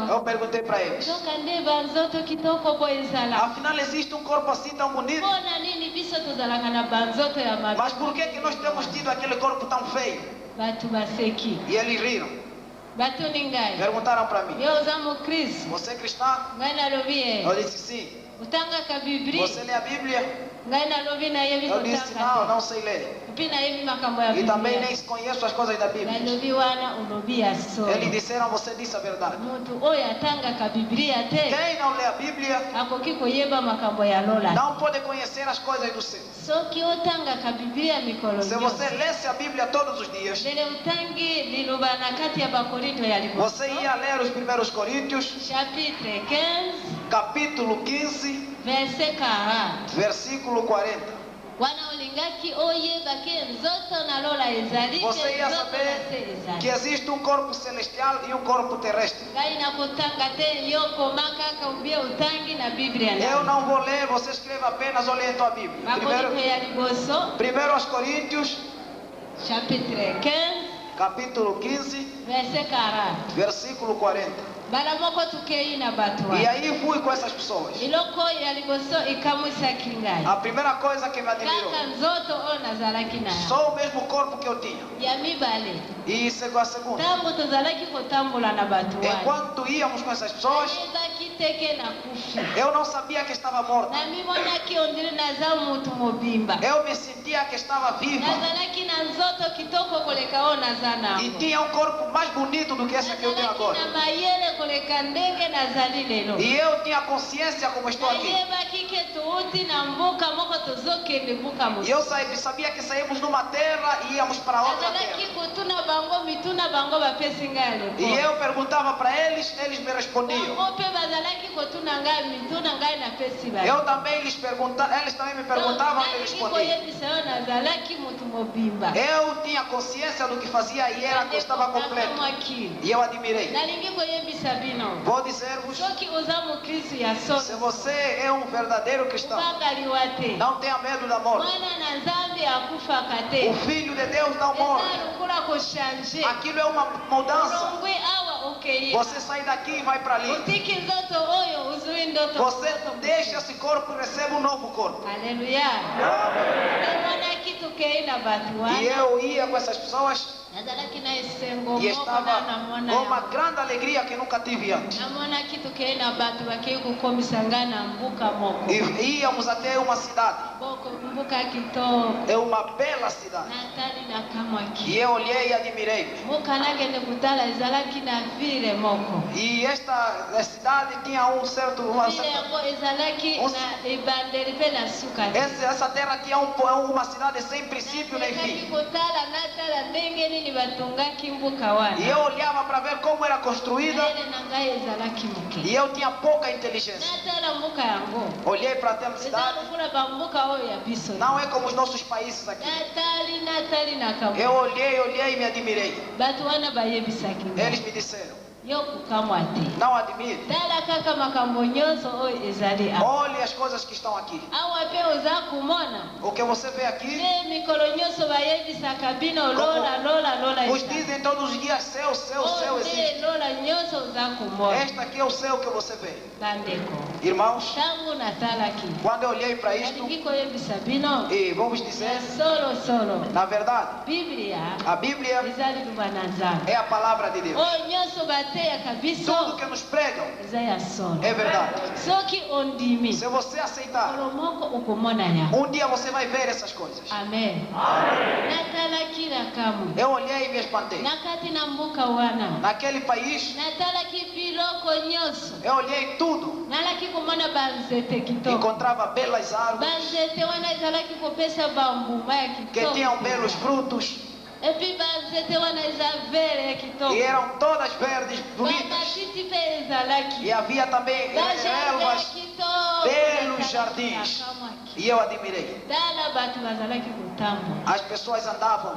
Eu perguntei para eles. Afinal existe um corpo assim tão bonito. Mas por que nós temos tido aquele corpo tão feio? E eles riram. Perguntaram para mim. Você é cristã? Eu disse sim. Você lê a Bíblia? Eu disse não, não sei ler. E também nem conheço as coisas da Bíblia. Eles disseram, você disse a verdade. Quem não lê a Bíblia não pode conhecer as coisas do céu. Se você lesse a Bíblia todos os dias, você ia ler os 1 Coríntios, capítulo 15, versículo 40. Você ia saber que existe um corpo celestial e um corpo terrestre. Eu não vou ler, você escreve apenas olhando a Bíblia. 1 Coríntios, capítulo 15, versículo 40. E aí fui com essas pessoas. A primeira coisa que me admirou, só o mesmo corpo que eu tinha. E a segunda, enquanto íamos com essas pessoas, eu não sabia que estava morta. Eu me sentia que estava viva. E tinha um corpo mais bonito do que esse que eu tenho agora. E eu tinha consciência como estou aqui. E eu sabia que saímos de uma terra e íamos para outra terra. E eu perguntava para eles, eles me respondiam. Eu também lhes perguntava, eles também me perguntavam e eles respondiam. Eu tinha consciência do que fazia e era que estava completo. E eu admirei. Vou dizer-vos, se você é um verdadeiro cristão, não tenha medo da morte. O Filho de Deus não morre. Aquilo é uma mudança. Você sai daqui e vai para ali. Você deixa esse corpo e recebe um novo corpo. Aleluia. E eu ia com essas pessoas e estava com uma grande alegria que nunca tive antes. E íamos até uma cidade. É uma bela cidade. E eu olhei e admirei. E esta cidade tinha essa terra tinha uma cidade sem princípio nem fim. E eu olhava para ver como era construída. E eu tinha pouca inteligência. Olhei para aquela cidade. Não é como os nossos países aqui. Eu olhei e me admirei. Eles me disseram, não admire. Olhe as coisas que estão aqui. O que você vê aqui, os dizem todos os dias, céu, céu, céu existe. Este aqui é o céu que você vê. Irmãos, quando eu olhei para isto, e vamos dizer, na verdade, a Bíblia é a palavra de Deus. Tudo que nos pregam é verdade. Se você aceitar, um dia você vai ver essas coisas. Amém. Eu olhei e me espantei. Naquele país, eu olhei tudo. Encontrava belas árvores que tinham belos frutos. E eram todas verdes, bonitas. E havia também relvas, belos jardins. E eu admirei. As pessoas andavam,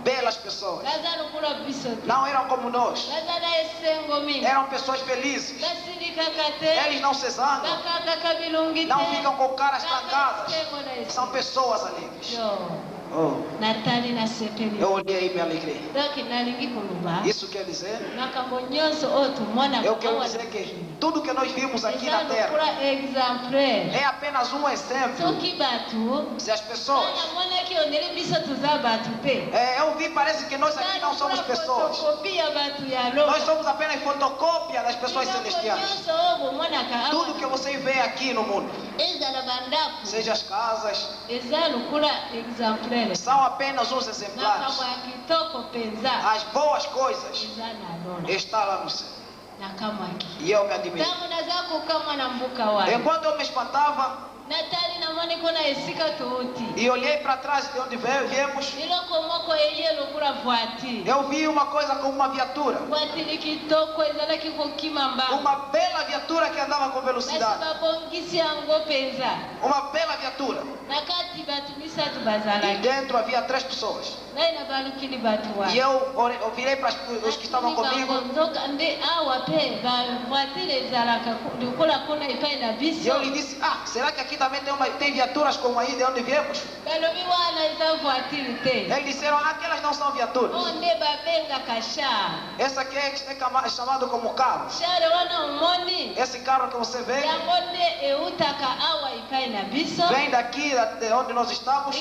belas pessoas. Não eram como nós. Eram pessoas felizes. Eles não se zangam, não ficam com caras trancadas. São pessoas alegres. Eu olhei e me alegrei. Isso quer dizer, eu quero dizer que tudo que nós vimos aqui na terra é apenas um exemplo. Se as pessoas, eu vi, parece que nós aqui não somos pessoas. Nós somos apenas fotocópia das pessoas celestiais. Tudo que você vê aqui no mundo, seja as casas, são apenas uns exemplares. As boas coisas estão lá no céu. E eu me admirei. Enquanto eu me espantava e olhei para trás de onde viemos, eu vi uma coisa como uma viatura. Uma bela viatura que andava com velocidade. Uma bela viatura. E dentro havia 3 pessoas. E eu virei para os que estavam comigo. E eu lhe disse, será que aqui também tem viaturas como aí de onde viemos? Eles disseram, aquelas não são viaturas. Essa aqui é chamado como carro. Esse carro que você vê vem daqui de onde nós estamos,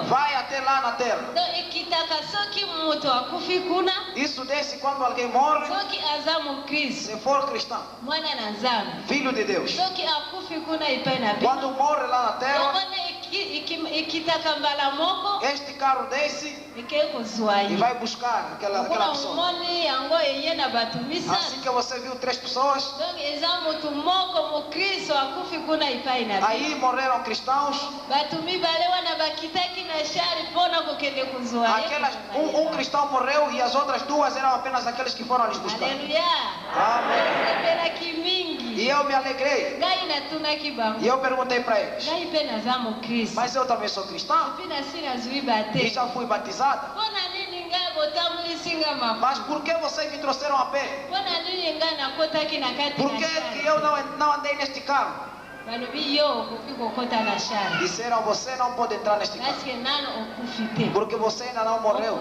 vai até lá na terra. Isso desce quando alguém morre, se for cristão, filho de Deus. Quando morre lá na terra, este carro desce e vai buscar aquela pessoa. Assim que você viu 3 pessoas, aí morreram cristãos. Um cristão morreu e as outras 2 eram apenas aqueles que foram lhes buscar. Amém. E eu me alegrei. E eu perguntei para eles, mas eu também sou cristão e já fui batizada. Mas por que vocês me trouxeram a pé? Por que eu não andei neste carro? Disseram, você não pode entrar neste carro, porque você ainda não morreu.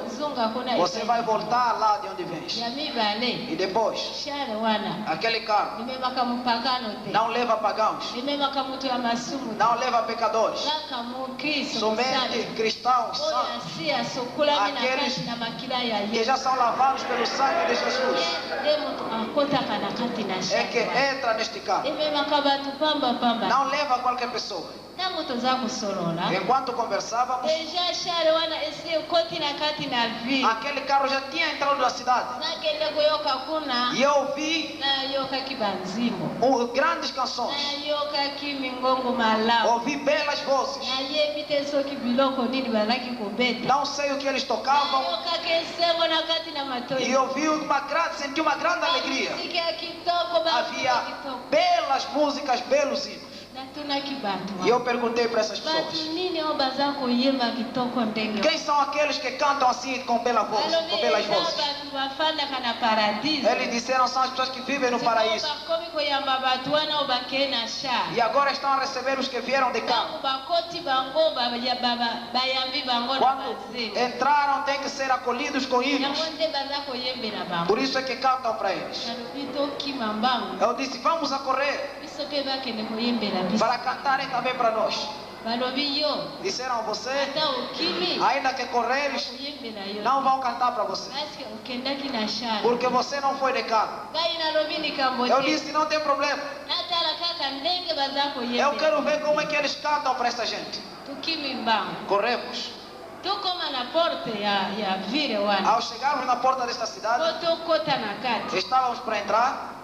Você vai voltar lá de onde vens. E depois, aquele carro não leva pagãos, não leva pecadores, somente cristãos santos, aqueles que já são lavados pelo sangue de Jesus, é que entra neste carro. Não leva qualquer pessoa. Enquanto conversávamos, aquele carro já tinha entrado na cidade. E eu ouvi grandes canções. Ouvi belas vozes. Não sei o que eles tocavam. E senti uma grande alegria. Havia belas músicas, belos hinos. E eu perguntei para essas pessoas, quem são aqueles que cantam assim com bela voz, com belas vozes? Eles disseram, são as pessoas que vivem no paraíso. E agora estão a receber os que vieram de cá. Quando entraram, têm que ser acolhidos com hinos. Por isso é que cantam para eles. Eu disse, vamos a correr para cantarem também para nós. Disseram, você, ainda que correres, não vão cantar para você, porque você não foi de cá. Eu disse, não tem problema. Eu quero ver como é que eles cantam para essa gente. Corremos. Ao chegarmos na porta desta cidade, estávamos para entrar.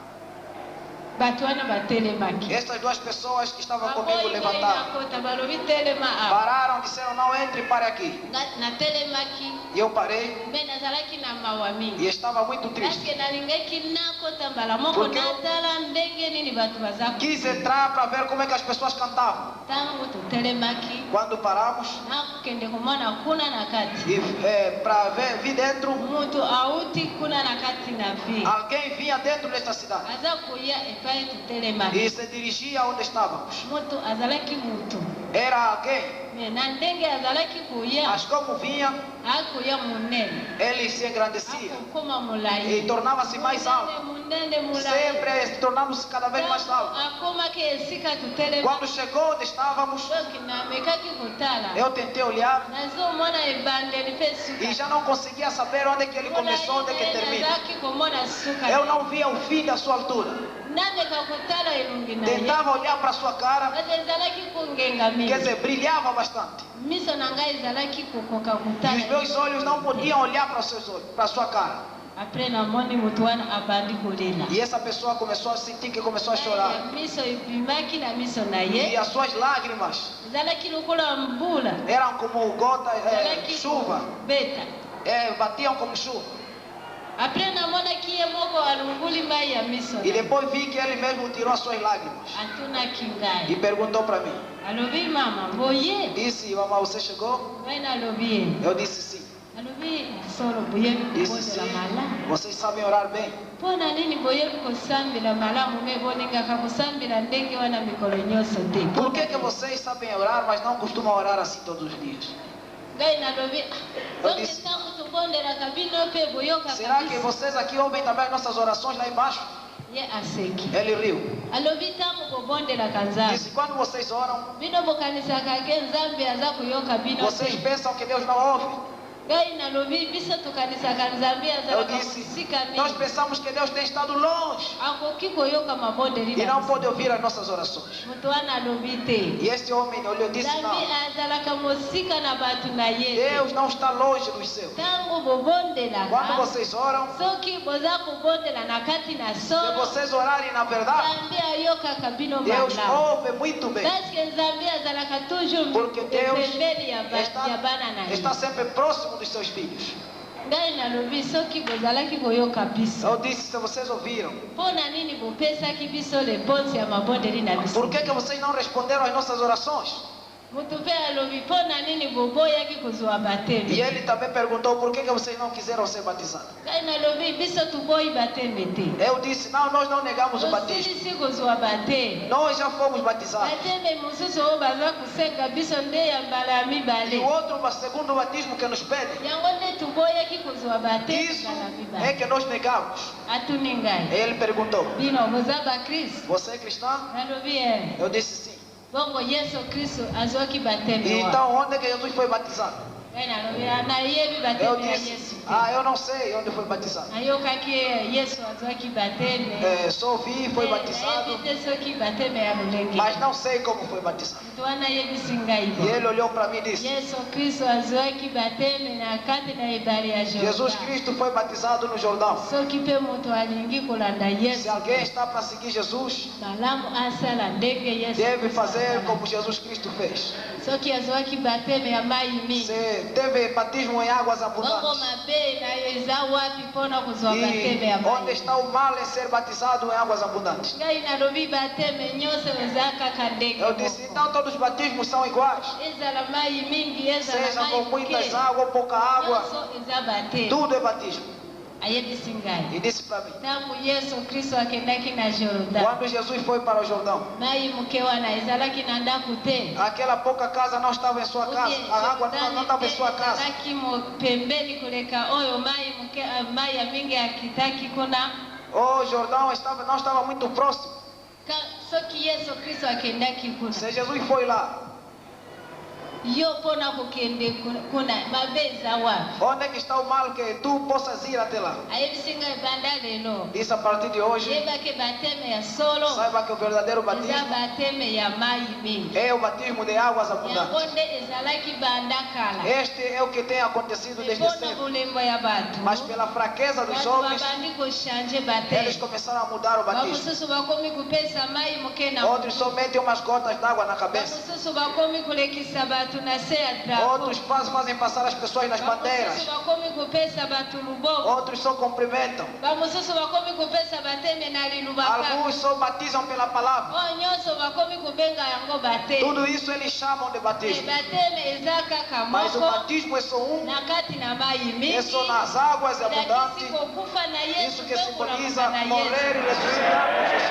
Estas 2 pessoas que estavam comigo levantaram, pararam, disseram, não entre, pare aqui. E eu parei e estava muito triste, porque eu quis entrar para ver como é que as pessoas cantavam. Quando paramos e para vir dentro, alguém vinha dentro desta cidade e se dirigia onde estávamos. Era alguém. Mas como vinha, ele se engrandecia e tornava-se mais alto, sempre tornando-se cada vez mais alto. Quando chegou onde estávamos, eu tentei olhar e já não conseguia saber onde é que ele começou, onde é que termina. Eu não via o fim da sua altura. Tentava olhar para a sua cara, quer dizer, brilhava bastante. E os meus olhos não podiam olhar para os seus olhos, para a sua cara. E essa pessoa começou a sentir que começou a chorar. E as suas lágrimas eram como gotas, chuva. Batiam como chuva. E depois vi que ele mesmo tirou as suas lágrimas. E perguntou para mim. Disse, mamãe, você chegou? Eu disse sim. Disse sim. Vocês sabem orar bem. Por que vocês sabem orar, mas não costumam orar assim todos os dias? Eu disse, será que vocês aqui ouvem também nossas orações lá embaixo? Ele riu. Disse, quando vocês oram, vocês pensam que Deus não ouve? Eu disse, nós pensamos que Deus tem estado longe e não pode ouvir as nossas orações. E este homem olhou e disse, não, Deus não está longe dos seus. Quando vocês oram, se vocês orarem na verdade, Deus ouve muito bem, porque Deus está sempre próximo dos seus filhos. Eu disse, se vocês ouviram, por que vocês não responderam às nossas orações? E ele também perguntou, por que vocês não quiseram ser batizados? Eu disse, não, nós não negamos o batismo. Nós já fomos batizados. E o outro, segundo batismo que nos pede, isso é que nós negamos. Ele perguntou, você é cristão? Eu disse sim. Então onde é que Jesus foi batizado? Eu disse, eu não sei onde foi batizado. Só ouvi, foi batizado, mas não sei como foi batizado. E ele olhou para mim e disse, Jesus Cristo foi batizado no Jordão. Se alguém está para seguir Jesus, deve fazer como Jesus Cristo fez. Se teve batismo em águas abundantes. E onde está o mal em ser batizado em águas abundantes? Eu disse, então todos os batismos são iguais. Seja com muitas águas ou pouca água, tudo é batismo. E disse para mim, quando Jesus foi para o Jordão, aquela pouca casa não estava em sua casa, a água não estava em sua casa. O Jordão não estava muito próximo. Se Jesus foi lá, onde é que está o mal que tu possas ir até lá? Isso a partir de hoje, saiba que o verdadeiro batismo é o batismo de águas abundantes. Este é o que tem acontecido desde sempre. Mas pela fraqueza dos homens, eles começaram a mudar o batismo. Outros só metem umas gotas d'água na cabeça. Outros fazem passar as pessoas nas bandeiras. Outros só cumprimentam. Alguns só batizam pela palavra. Tudo isso eles chamam de batismo. Mas o batismo é só um. É só nas águas abundantes. Isso que simboliza morrer e ressuscitar com Jesus.